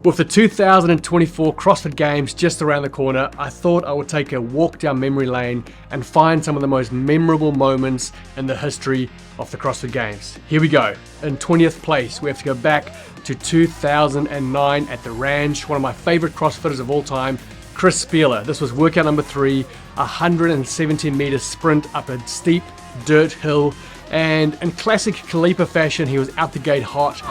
With the 2024 CrossFit Games just around the corner, I thought I would take a walk down memory lane and find some of the most memorable moments in the history of the CrossFit Games. Here we go. In 20th place, we have to go back to 2009 at the Ranch. One of my favorite CrossFitters of all time, Chris Spieler. This was workout number 3, 170 meter sprint up a steep dirt hill. And in classic Kalipa fashion, he was out the gate hot.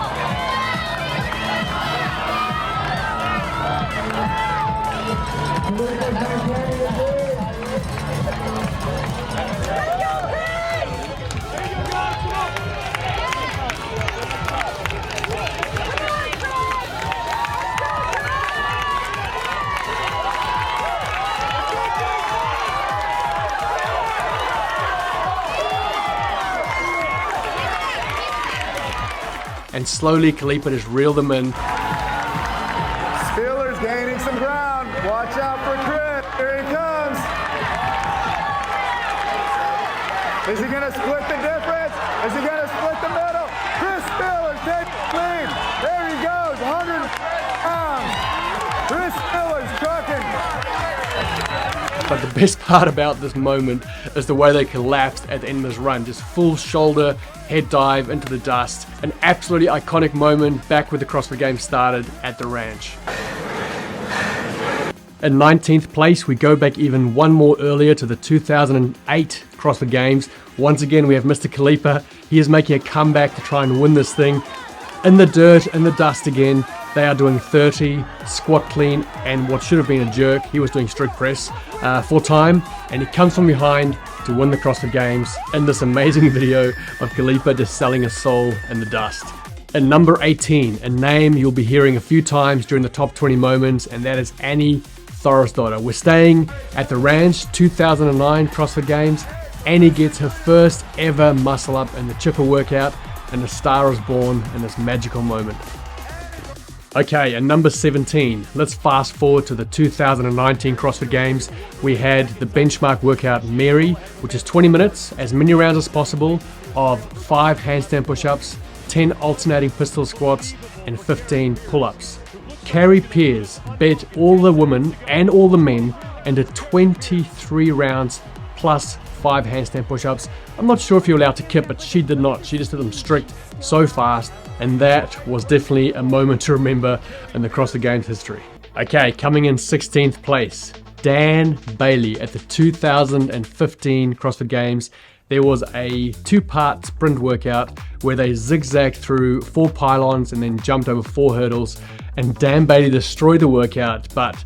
And slowly Kalipa just reeled them in. Spieler's gaining some ground. Watch out for Chris. Here he comes. Is he going to split the difference? Is he going to split the middle? Chris Spieler takes the lead. There he goes. 100 pounds. Chris Spieler's trucking. But the best part about this moment is the way they collapsed at the end of this run. Just full shoulder, head dive into the dust. An absolutely iconic moment back where the CrossFit Games started at the Ranch. In 19th place, we go back even one more earlier to the 2008 CrossFit Games. Once again, we have Mr. Kalipa. He is making a comeback to try and win this thing. In the dirt, in the dust again. They are doing 30, squat clean, and what should have been a jerk. He was doing strict press for time, and he comes from behind to win the CrossFit Games in this amazing video of Kalipa just selling his soul in the dust. And number 18, a name you'll be hearing a few times during the top 20 moments, and that is Annie Thorisdottir. We're staying at the Ranch 2009 CrossFit Games. Annie gets her first ever muscle up in the chipper workout, and a star is born in this magical moment. Okay, and number 17, let's fast forward to the 2019 CrossFit Games. We had the benchmark workout Mary, which is 20 minutes, as many rounds as possible of 5 handstand push-ups, 10 alternating pistol squats, and 15 pull-ups. Carrie Pearce bet all the women and all the men into 23 rounds plus 5 handstand push-ups. I'm not sure if you're allowed to kip, but she did not. She just did them strict so fast, and that was definitely a moment to remember in the CrossFit Games history. Okay, coming in 16th place, Dan Bailey at the 2015 CrossFit Games. There was a 2-part sprint workout where they zigzagged through 4 pylons and then jumped over 4 hurdles, and Dan Bailey destroyed the workout, but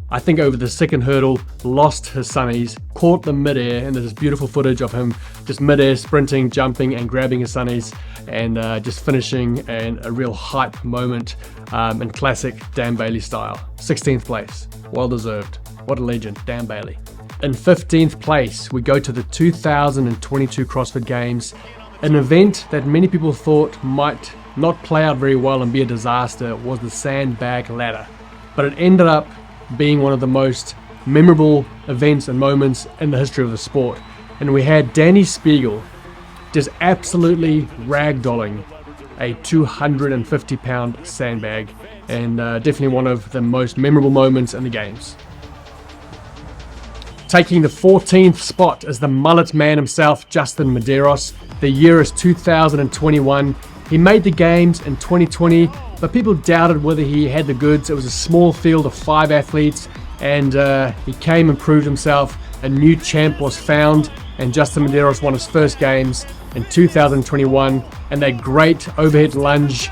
I think over the second hurdle, lost his sunnies, caught them midair, and there's this beautiful footage of him just midair sprinting, jumping, and grabbing his sunnies, and just finishing in a real hype moment in classic Dan Bailey style. 16th place, well deserved. What a legend, Dan Bailey. In 15th place, we go to the 2022 CrossFit Games, an event that many people thought might not play out very well and be a disaster was the Sandbag ladder, but it ended up being one of the most memorable events and moments in the history of the sport. And we had Danny Spiegel just absolutely ragdolling a 250-pound sandbag, and definitely one of the most memorable moments in the games. Taking the 14th spot is the mullet man himself, Justin Medeiros. The year is 2021. He made the games in 2020, but people doubted whether he had the goods. It was a small field of 5 athletes, and he came and proved himself. A new champ was found, and Justin Medeiros won his first games in 2021, and that great overhead lunge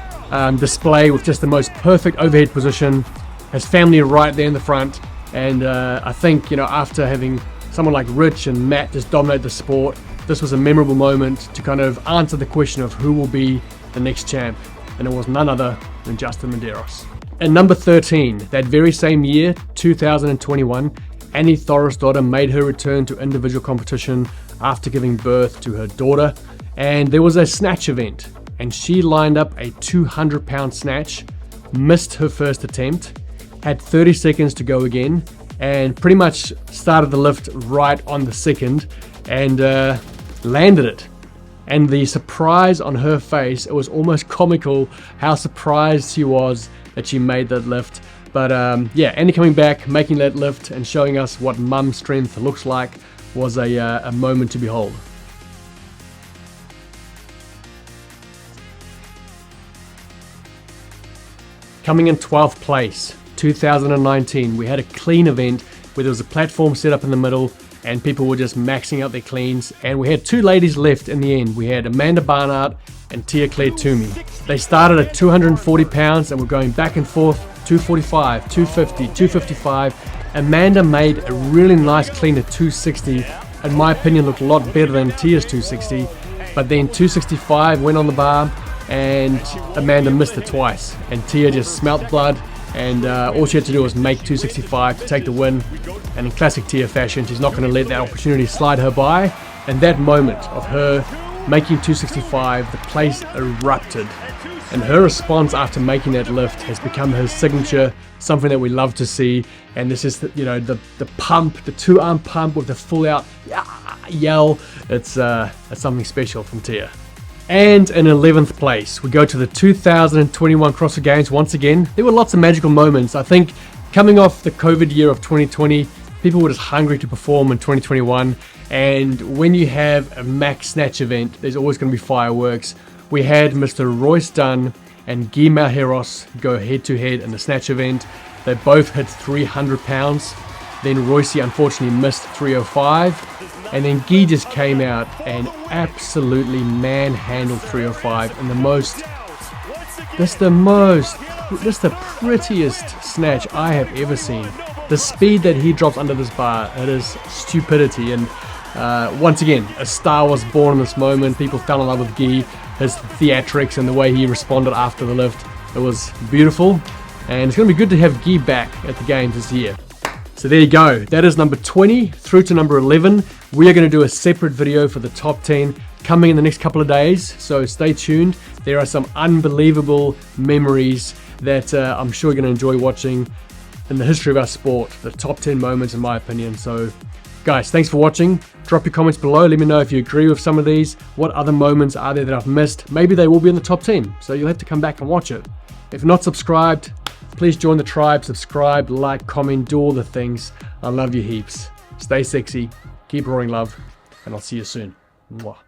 display with just the most perfect overhead position. His family right there in the front, and I think, after having someone like Rich and Matt just dominate the sport, this was a memorable moment to kind of answer the question of who will be the next champ, and it was none other than Justin Medeiros. And number 13, that very same year, 2021, Annie Thorisdottir made her return to individual competition after giving birth to her daughter, and there was a snatch event, and she lined up a 200-pound snatch, missed her first attempt, had 30 seconds to go again, and pretty much started the lift right on the second, and landed it. And the surprise on her face, it was almost comical how surprised she was that she made that lift. But yeah, Andy coming back, making that lift and showing us what mum strength looks like was a moment to behold. Coming in 12th place, 2019, we had a clean event where there was a platform set up in the middle and people were just maxing out their cleans, and we had two ladies left in the end. We had Amanda Barnard and Tia-Clair Toomey. They started at 240 pounds and were going back and forth, 245, 250, 255. Amanda made a really nice clean at 260. In my opinion, looked a lot better than Tia's 260, but then 265 went on the bar and Amanda missed it twice, and Tia just smelt blood, and all she had to do was make 265 to take the win. And in classic Tia fashion, she's not going to let that opportunity slide her by. And that moment of her making 265, the place erupted, and her response after making that lift has become her signature, something that we love to see. And this is the pump, the 2-arm pump with the full out yell. It's something special from Tia. And in 11th place, we go to the 2021 CrossFit Games once again. There were lots of magical moments. I think coming off the COVID year of 2020, people were just hungry to perform in 2021. And when you have a max snatch event, there's always going to be fireworks. We had Mr. Royce Dunn and Guy Malheiros go head to head in the snatch event. They both hit 300 pounds. Then Royce unfortunately missed 305. And then Guy just came out and absolutely manhandled 305 in the prettiest snatch I have ever seen. The speed that he drops under this bar, it is stupidity. And once again, a star was born in this moment. People fell in love with Guy, his theatrics and the way he responded after the lift. It was beautiful, and it's going to be good to have Guy back at the games this year. So there you go, that is number 20 through to number 11. We are going to do a separate video for the top 10 coming in the next couple of days, so stay tuned. There are some unbelievable memories that I'm sure you're going to enjoy watching in the history of our sport, the top 10 moments in my opinion. So guys, thanks for watching. Drop your comments below, let me know if you agree with some of these. What other moments are there that I've missed? Maybe they will be in the top 10, so you'll have to come back and watch it. If not subscribed, please join the tribe, subscribe, like, comment, do all the things. I love you heaps. Stay sexy, keep roaring love, and I'll see you soon. Mwah.